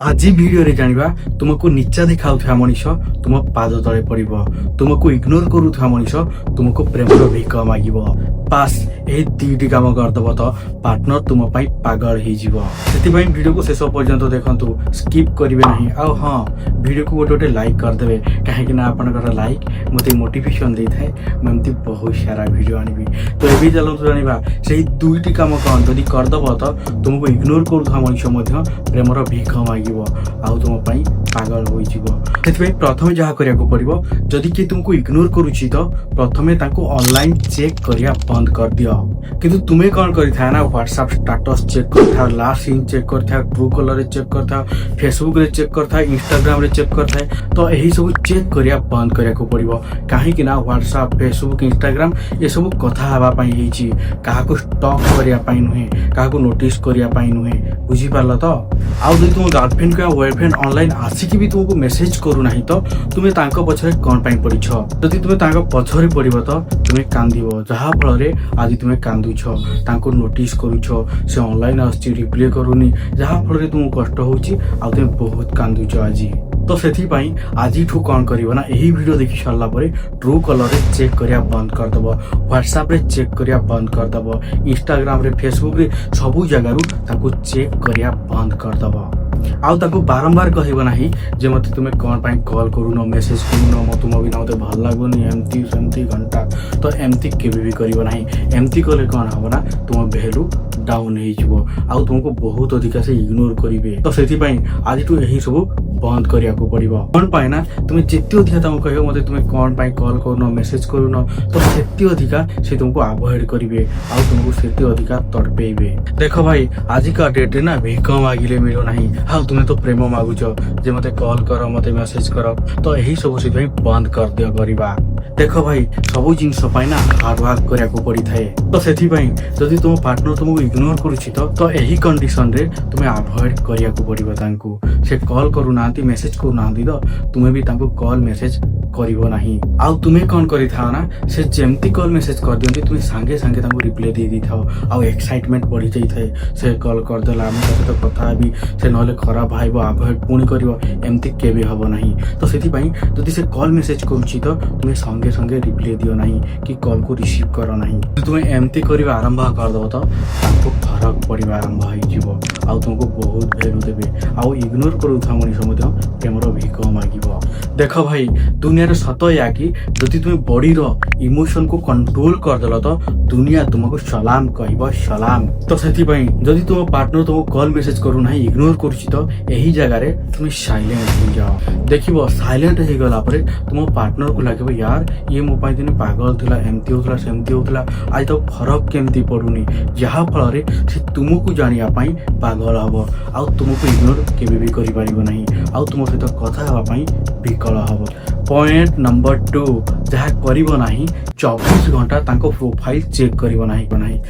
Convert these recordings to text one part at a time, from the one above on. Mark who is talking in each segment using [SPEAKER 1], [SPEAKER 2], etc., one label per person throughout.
[SPEAKER 1] आज भिडियो रे जानिबा तुमको नीचा देखाउथ्या मनीष तुम पाद तले पड़िबो। तुमको इग्नोर करूथ्या मनीष तुमको प्रेमर भिक मागिबो। पास ए दुईटी काम करदब तो पार्टनर तुम पाई पागल हो जिवो। सेतिबाई वीडियो को शेष पर्यंत देखंतु, स्किप करिवे नहीं। आ हां, वीडियो को गोटे लाइक करदेवे कहीं ना आपनकर लाइक मते मोटिवेशन दे थाए। ममती बहुत सारा वीडियो आनिबी। तो एबी चलंतु जानिबा सेही दुईटी काम कौन जदि करदब तो तुमको इग्नोर करूथ्या मनीष मध्य प्रेमर भिक मागिबो आउ तुम पाई पागल हो जिवो। सेतिबाई प्रथमे जहा करिया को पड़िबो, जदि कि तुमको इग्नोर करूची तो प्रथमे ताको ऑनलाइन चेक करिया बंद कर दियो। किंतु तुम्हें कौन करिथा ना व्हाट्सएप स्टेटस चेक करथा, लास्ट सीन चेक करथा, ट्रू कलर रे चेक करथा, फेसबुक रे चेक करथा, इंस्टाग्राम रे चेक करथा। तो यही सब चेक करिया बंद करिया को पड़िबो। काहे कि ना व्हाट्सएप फेसबुक इंस्टाग्राम ये सब कथा हवा पई हेची, काहा को स्टॉक करिया पई नुहे, काहा को नोटिस करिया पई नुहे। बुझी पारला तो आउ जदि तुम गर्लफ्रेंड का बॉयफ्रेंड ऑनलाइन आसिकी भी तुमको मेसेज करू नाही तो तुमे तांको पछरे कोन पई पड़िछ। जदि तुमे तांको पछरे पड़िबो तो तुमे कांदिबो, जहा फल रे आज तुमे कांदुछ, तांको नोटिस करूछ, से ऑनलाइन आछि रिप्लाई करूनी, जहा फल रे तुमको कष्ट होउची आ तुमे बहुत कांदुछ आज। तो सेथि पई आज ठू कौन करिवो ना, यही वीडियो देखि सरला परे ट्रू कलर रे चेक करिया बंद कर दबो, व्हाट्सएप रे चेक करिया बंद कर दबो, इंस्टाग्राम रे फेसबुक रे सबु जगह रु ताको चेक करिया बंद कर दबो। आउ ताको बारंबार कहबो नाही जे मते तुमे कोन पई कॉल करूनो, मेसेज करूनो, म तुम बिना मते भल लागोनी, एमती सेमती घंटा। तो एमती केबे भी करिवो नाही। एमती कले कोन हबो ना, तुम वैल्यू डाउन हो जिवो आउ तुमको बहुत अधिका से इग्नोर करिवे। तो सेति पई आज ठू यही सब बंद करिया को पड़िबो। कोन पाए ना तुमे जेते अधिका तुम कहबो मते तुमे कोन पाई कॉल करूनो, मेसेज करूनो, तो सेते अधिका से तुमको अवॉइड करिवे आउ तुमको सेते अधिका तड़पेइबे। देखो भाई, आज का डेट रे ना भिक मागिले मिलो नाही। हां तुमे तो प्रेम मागुछो जे मते कॉल करो, मते मेसेज करो, तो यही सब से भाई बंद कर दियो करिबा। देखो भाई, सब जिनस पाई ना हार्ड वर्क करिया को पड़ी थाए। तो सेति पई जदि तुम पार्टनर तुमको इग्नोर करूछि तो यही कंडीशन रे तुमे अवॉइड करिया को पड़िबो। तांको से कॉल करू नांती, मेसेज करू नांती तो तुमे भी तांको कॉल मेसेज करिवो नाही। आउ तुमे कोन करि थाओ ना, से जेमती कॉल मेसेज कर दियंती तुमे संगे संगे तांको रिप्लाई दे दी थाओ। आउ एक्साइटमेंट बढ़ी जाई थाए, से कॉल कर देला हम तो कथा भी, से नले खराब भाइबो, अवॉइड पुणी करिवो, एमती केबे हबो नाही। तो सेति पई जदि से कॉल मेसेज करूछि तो तुमे संगे संगे रिप्लाई दियो नाही कि कॉल को रिसीव करो नाही। तुमे एमती करिवा आरंभ कर दो तो तांको फरक पड़िबा आरंभ होई जिवो आउ तुमको बहुत वैल्यू देबे। आउ इग्नोर करूथा मनीष मध्य प्रेमर भिक मागिबो। देखो भाई, दुनिया रे सत या कि जदि तुमे बॉडी रो इमोशन को कंट्रोल कर देलो तो दुनिया तुमको सलाम कहबो, सलाम। तो सेति पई जदि तुम पार्टनर तुमको कॉल मेसेज करू नाही, इग्नोर करूछि तो एही जगह रे तुमे साइलेंट हो जाओ। देखिबो साइलेंट हे गला परे तुम पार्टनर को लागबो यार ये मो पाई दिने पागल थिला, एमती होतला सेमती होतला, आज तो फरक केमती पडुनी, जहा फल रे से तुमको जानिया पाई पागल हबो आउ तुमको इग्नोर केबे भी करि पारिबो नाही आउ तुम सहित कथा हवा पाई विकल हबो। पॉइंट नंबर 2 जहा करिवो नाही, 24 घंटा तांको प्रोफाइल चेक करिवो नाही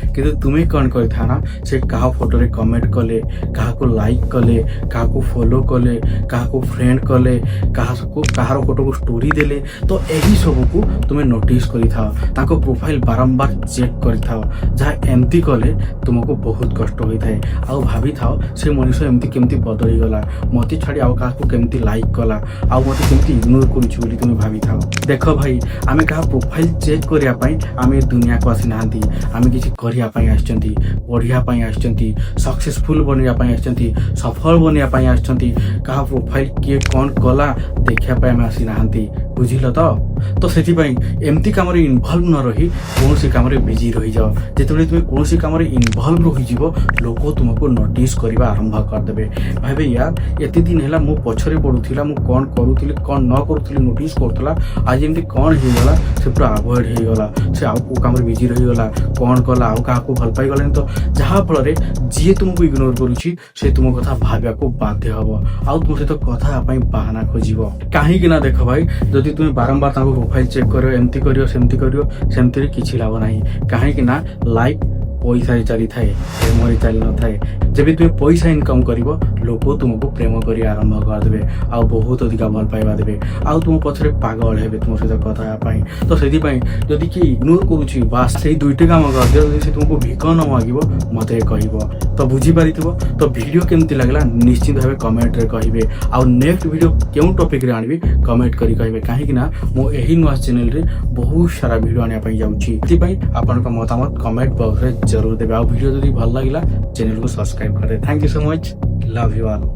[SPEAKER 1] किंतु तुमे कोन करिथा ना, से कहा फोटो रे कमेंट कले, कहा को लाइक कले, कहा को फॉलो कले, कहा को फ्रेंड कले, कहा को कहार फोटो को स्टोरी देले, तो एही सब को तुमे नोटिस करिथाओ, तांको प्रोफाइल बारंबार चेक करिथाओ। जहा एमती कले तुमको बहुत कष्ट होई थाए आउ भाबी थाओ से मनुष्य एमती केमती बदली गला, मते छाडी आउ कहा को केमती लाइक कला, आउ मते केमती इग्नोर करूछु बोली तुमे भाबी थाओ। देखो भाई, आमे कहा प्रोफाइल चेक करिया पाई आमे दुनिया को आसी नांती, आमे किछि करिया पाई आछंती, पढिया पाई आछंती, सक्सेसफुल बनिया पाई आछंती, सफल बनिया पाई आछंती। कहा प्रोफाइल किए कोन कला देखिया पाई आमे आसी नांती। बुझिल तो सेति पई एमती काम रे इन्वॉल्व न रही कोनोसी काम रे बिजी रही जाओ। जेतबे तुमे कोनोसी काम रे इन्वॉल्व रही जीवो, लोक तुमको नोटिस करिबा आरंभ कर देबे। भाई यार एते दिन हैला मो पछरे पडुथिला, मो कोन करूथिली कोन न करूथिली नोटिस करथला, आज एमती कोन हे गला से पूरा अवॉइड हे गला, से आउ को काम रे बिजी रही गला, कोन कला आउ का को भल पाई गला। तो जहा फल रे जे तुमको इग्नोर करूछि से तुम कथा भाबिया को बाध्य हबो आउ तुम से तो कथा पाई बहाना खोजिबो। काहे कि ना देखो भाई, जदि तुमे बारंबार ताको प्रोफाइल चेक करियो, एमती करियो सेमती रे किछि लाभ नाही। काहे कि ना लाइक पैसा चली थाए प्रेम चली न थाए जब तुम पैसा इनकम कर लोक तुमको प्रेम कर आरंभ करदे आ बहुत अधिक भल पाइबा देवे आउ तुम पछरे पागल हे तुम सहित कथापी तो से जदि किए इग्नोर करुच्ची बास से दुईटे काम कर दियो से तुमको भिक न मागिब मत कह तो बुझीपारि तो वीडियो केमती लगला निश्चित भाव कमेंट रे कहिबे आ नेक्स्ट वीडियो क्यों टॉपिक रे आनिबी कमेंट करी कहिबे काहे ना मो एही नुआ चैनल रे बहुत सारा वीडियो आनिया पई जाउची एथि आपन मतामत कमेंट बॉक्स रे जरूर देबे आ वीडियो जदि भल लागिला चैनल को सब्सक्राइब करे thank you so much love you all.